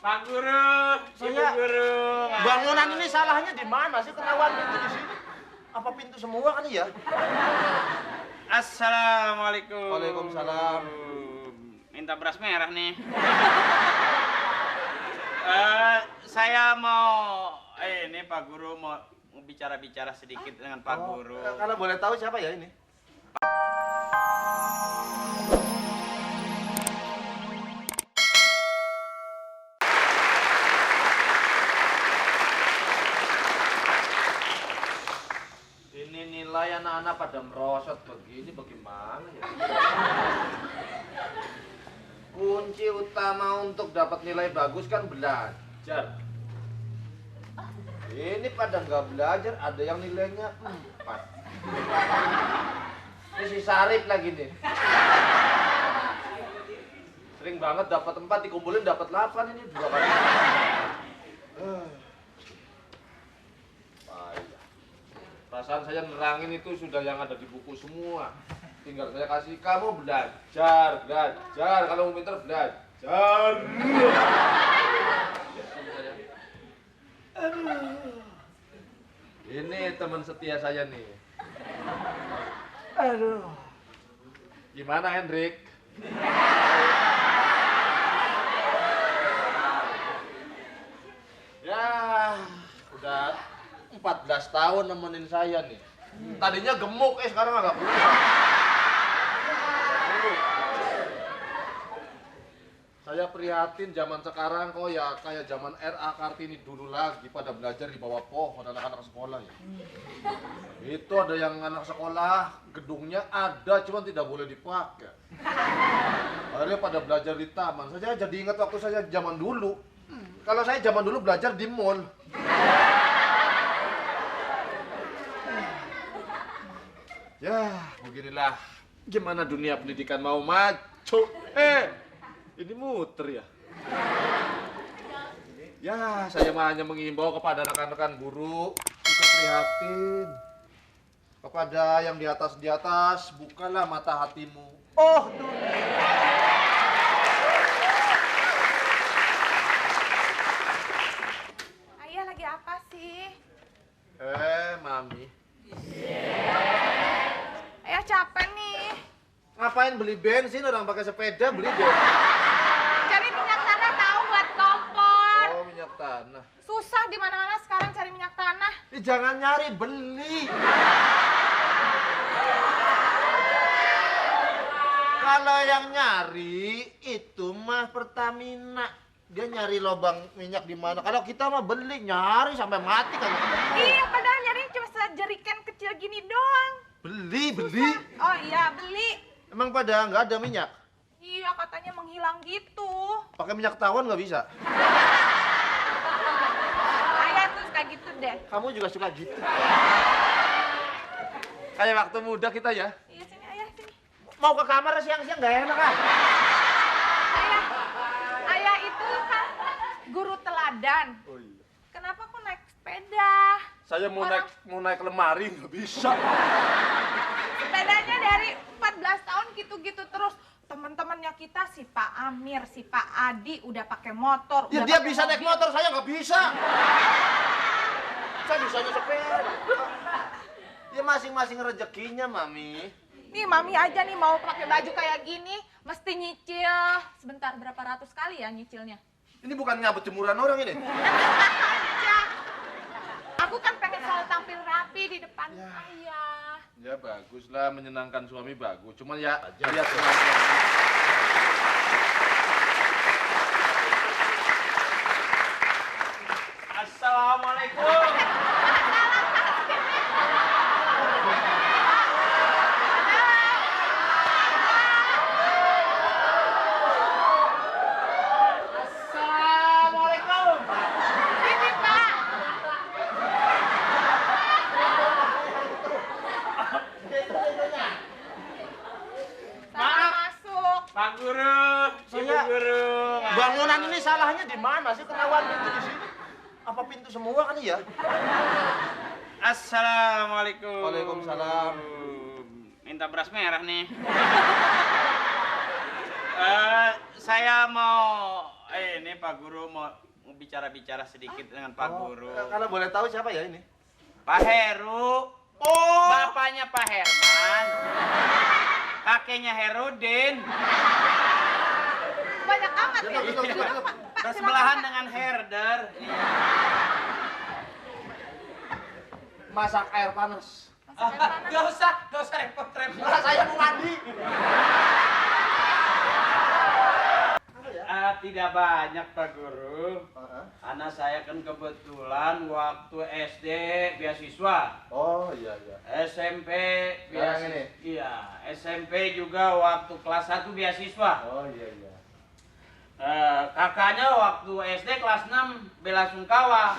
Pak Guru, Ibu Guru. Bangunan ini salahnya di mana sih? Ketahuan pintu di sini. Apa pintu semua kan ya? Assalamualaikum. Waalaikumsalam. Minta beras merah nih. Saya mau ini Pak Guru mau bicara-bicara sedikit dengan Pak Guru. Kalau boleh tahu siapa ya ini? Ini nilai anak-anak pada merosot begini bagaimana ya? Kunci utama untuk dapat nilai bagus kan belajar. Ini pada nggak belajar, ada yang nilainya 4. Ini si Sarip lagi nih. Sering banget dapat 4, dikumpulin dapat 8 ini 2 kali. Payah. Perasaan saya nerangin itu sudah yang ada di buku semua. Tinggal saya kasih kamu belajar. Kalau mau pintar belajar. Ini teman setia saya nih. Aduh. Gimana Hendrik? Ya, udah 14 tahun nemenin saya nih. Tadinya gemuk, sekarang agak berubah. Saya prihatin zaman sekarang kok ya kayak zaman R.A. Kartini dulu lagi pada belajar di bawah pohon anak-anak sekolah ya. Itu ada yang anak sekolah gedungnya ada cuma tidak boleh dipakai. Akhirnya pada belajar di taman. Saya jadi ingat waktu saya zaman dulu. Kalau saya zaman dulu belajar di mall. Ya, beginilah gimana dunia pendidikan mau maju. Ini muter ya. Ya, saya hanya mengimbau kepada rekan-rekan guru, kita prihatin. Kepada yang di atas, bukalah mata hatimu. Oh, dunia. Ayah lagi apa sih? Mami. Ayah capek nih. Ngapain beli bensin orang pakai sepeda beli bensin? Cari minyak tanah tahu buat kompor. Oh, minyak tanah. Susah di mana-mana sekarang cari minyak tanah. Jangan nyari, beli. Kalau yang nyari itu mah Pertamina. Dia nyari lubang minyak di mana. Kalau kita mah beli, nyari sampai mati kan. Iya, padahal nyari cuma sejerikan kecil gini doang. Beli. Oh iya, beli. Emang pada nggak ada minyak? Iya, katanya menghilang gitu. Pakai minyak tawon nggak bisa? Ayah tuh suka gitu deh. Kamu juga suka gitu. Kayak waktu muda kita ya. Iya, sini ayah, sini. Mau ke kamar siang-siang nggak enak kan? Ayah itu kan guru teladan. Oh iya. Kenapa kok naik sepeda? Saya mau naik lemari nggak bisa. Sepedanya dari 14 tahun gitu-gitu terus. Teman-temannya kita si Pak Amir, si Pak Adi udah pakai motor. Ya udah dia pakai bisa naik mobil. motor, saya nggak bisa. Saya bisanya sepeda. Ya masing-masing rezekinya, Mami. Nih Mami aja nih mau pakai baju kayak gini, mesti nyicil. Sebentar, berapa ratus kali ya nyicilnya? Ini bukan ngabut jemuran orang ini. Aja. Aku kan pengen selalu tampil rapi di depan Ya. ayah. Ya baguslah, menyenangkan suami bagus. Cuman ya lihat Assalamualaikum. Assalamualaikum. Ini Pak. Salah masuk. Pak Guru, Ibu Guru. bangunan ini salahnya di mana sih? Ketahuan pintu di sini. Apa pintu semua kan ya? Assalamualaikum. Waalaikumsalam. Minta beras merah nih. Saya mau ini Pak Guru mau bicara-bicara sedikit dengan Pak Guru. Kalau boleh tahu siapa ya ini? Pak Heru. Oh. Bapaknya Pak Herman. Kakeknya Herudin. Banyak amat ya. Betul, betul, betul. Pak, Bersebelahan silakan, Pak. dengan Herder. Masak air panas. Masak air panas. Gak usah repot-repot. Nah, saya mau mandi. Tidak banyak Pak Guru. Heeh. Anak saya kan kebetulan waktu SD beasiswa. Oh iya iya. SMP Sekarang ini? Iya, SMP juga waktu kelas 1 beasiswa. Oh iya iya. Kakaknya waktu SD kelas 6 bela sungkawa.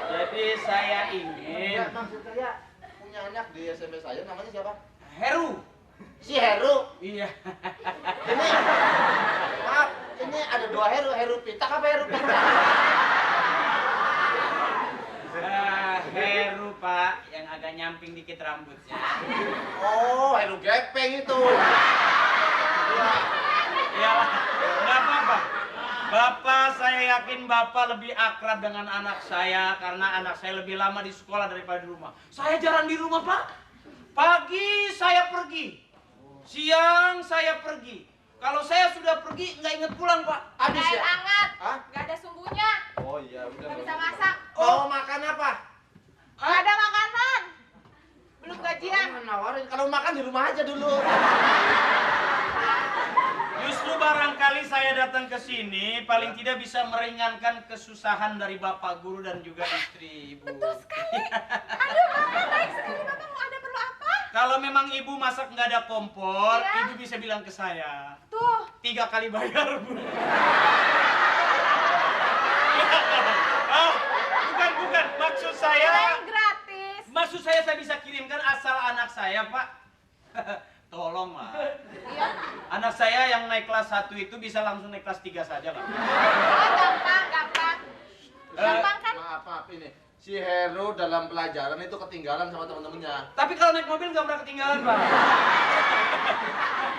Jadi saya ingin Ya, maksud saya punya anak di SMP saya namanya siapa? Heru. Si Heru. Iya. Ini maaf, ini ada dua Heru, Heru Pitak apa Heru Pitak? Heru Pak, yang agak nyamping dikit rambutnya. Oh, Heru Gepeng itu. Ya, nggak apa-apa. Bapak, saya yakin Bapak lebih akrab dengan anak saya karena anak saya lebih lama di sekolah daripada di rumah. Saya jarang di rumah, Pak. Pagi saya pergi, siang saya pergi. Kalau saya sudah pergi, nggak ingat pulang, Pak. Ada Habis air ya? hangat. Hah? Gak ada sumbunya. Oh iya, udah. Gak bisa masak. Mau makan apa? Gak ada makanan. Belum gajian. Oh, nawarin. Kalau makan di rumah aja dulu. Justru barangkali saya datang ke sini paling tidak bisa meringankan kesusahan dari Bapak Guru dan juga istri Ibu. Betul sekali. Aduh, Bapak baik sekali. Bapak mau ada perlu apa? Kalau memang Ibu masak nggak ada kompor, Iya. Ibu bisa bilang ke saya. Tuh. 3 kali bayar, Bu. Bukan. Maksud saya bisa kirimkan asal anak saya, Pak. Tolong lah. Iya. Anak saya yang naik kelas 1 itu bisa langsung naik kelas 3 saja lah. Oh, gampang. Gampang kan? Maaf ini. Si Heru dalam pelajaran itu ketinggalan sama teman-temannya. Tapi kalau naik mobil nggak pernah ketinggalan, Pak.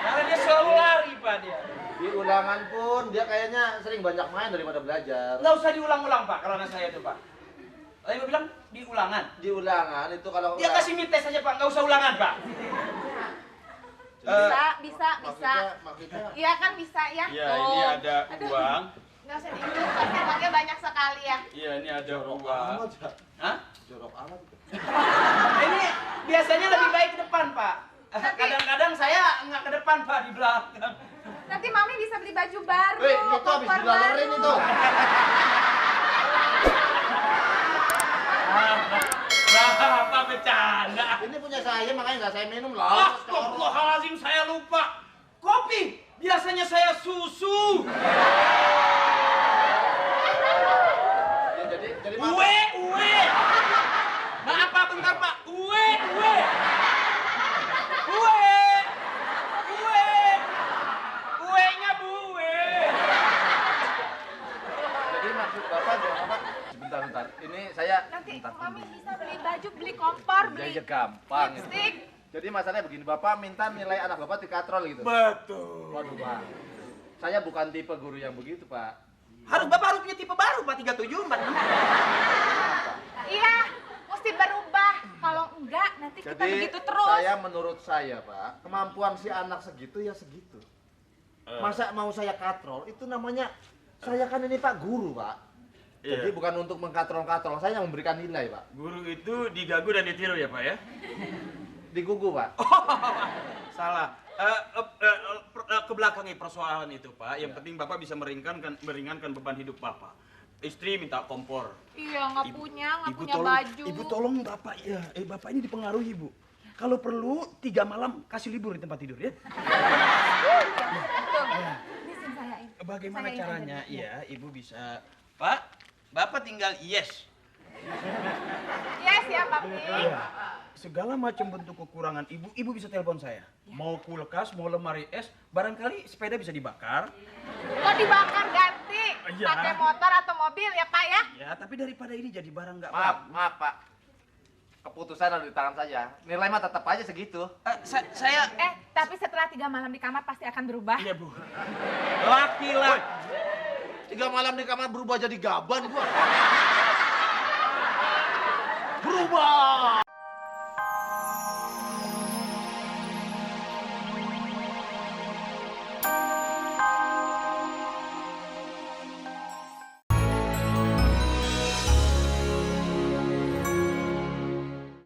Karena dia selalu lari, Pak, dia. Di ulangan pun dia kayaknya sering banyak main daripada belajar. Nggak usah diulang-ulang, Pak, kalau anak saya itu, Pak. Tadi Ibu bilang di ulangan. Di ulangan itu kalau Dia kasih mites saja, Pak, nggak usah ulangan, Pak. Bisa. Maksudnya Iya kan bisa ya? Iya, Tuh. ini ada Aduh, uang. nggak usah dihitung, pasti uangnya banyak sekali ya. Iya, ini ada jorok uang. amat ya. Hah? Jorok amat itu. Ini biasanya lebih baik ke depan, Pak. Kadang-kadang saya nggak ke depan, Pak, di belakang. Nanti Mami bisa beli baju baru, Wih, itu habis koper dilalerin baru. itu. Apa bercanda? Ini punya saya makanya nggak saya minum lah. Astagfirullahaladzim, saya lupa. Kopi. Biasanya saya susu. Ya, jadi Uwe. Maaf, Pak, bentar, Pak. Uwe. Uwenya buwe. Jadi maksud Bapak jangan apa? Bentar. Ini saya Nanti bentar Mami dulu. bisa beli baju, beli kompor, Ya, beli ya gampang. itu. lipstick. Jadi masalahnya begini, Bapak minta nilai anak Bapak dikatrol gitu. Betul. Waduh, Pak. Saya bukan tipe guru yang begitu, Pak. Bapak harus punya tipe baru, Pak. 3746. Iya, mesti berubah. Kalau enggak, nanti kita Jadi begitu terus. menurut saya, Pak, kemampuan si anak segitu ya segitu. Masa mau saya katrol, itu namanya saya kan ini Pak Guru, Pak. Jadi bukan untuk mengkatrol-katrol, saya yang memberikan nilai, Pak. Guru itu digagu dan ditiru ya, Pak, ya? Digugu, Pak. Salah. Kebelakangi persoalan itu, Pak. Yang penting Bapak bisa meringankan beban hidup Bapak. Istri minta kompor. Iya, nggak punya tolong, baju. Ibu tolong Bapak ya. Bapak ini dipengaruhi, Bu. Kalau perlu 3 malam kasih libur di tempat tidur ya. Tuh, ini SIM saya ini. Bagaimana Saya ini caranya? aja. Iya, Ibu bisa. Pak, Bapak tinggal yes. Yes ya, Papi. Iya. Segala macam bentuk kekurangan ibu bisa telepon saya. Mau kulkas, mau lemari es, barangkali sepeda bisa dibakar. Kok dibakar ganti? Iya. Pakai motor atau mobil ya, Pak ya? Ya, tapi daripada ini jadi barang nggak Maaf, Pak. keputusan ada di tangan saya. Nilai mah tetap aja segitu. Saya Tapi setelah 3 malam di kamar pasti akan berubah. iya Bu. Laki-laki. 3 malam di kamar berubah jadi gaban gua. Berubah.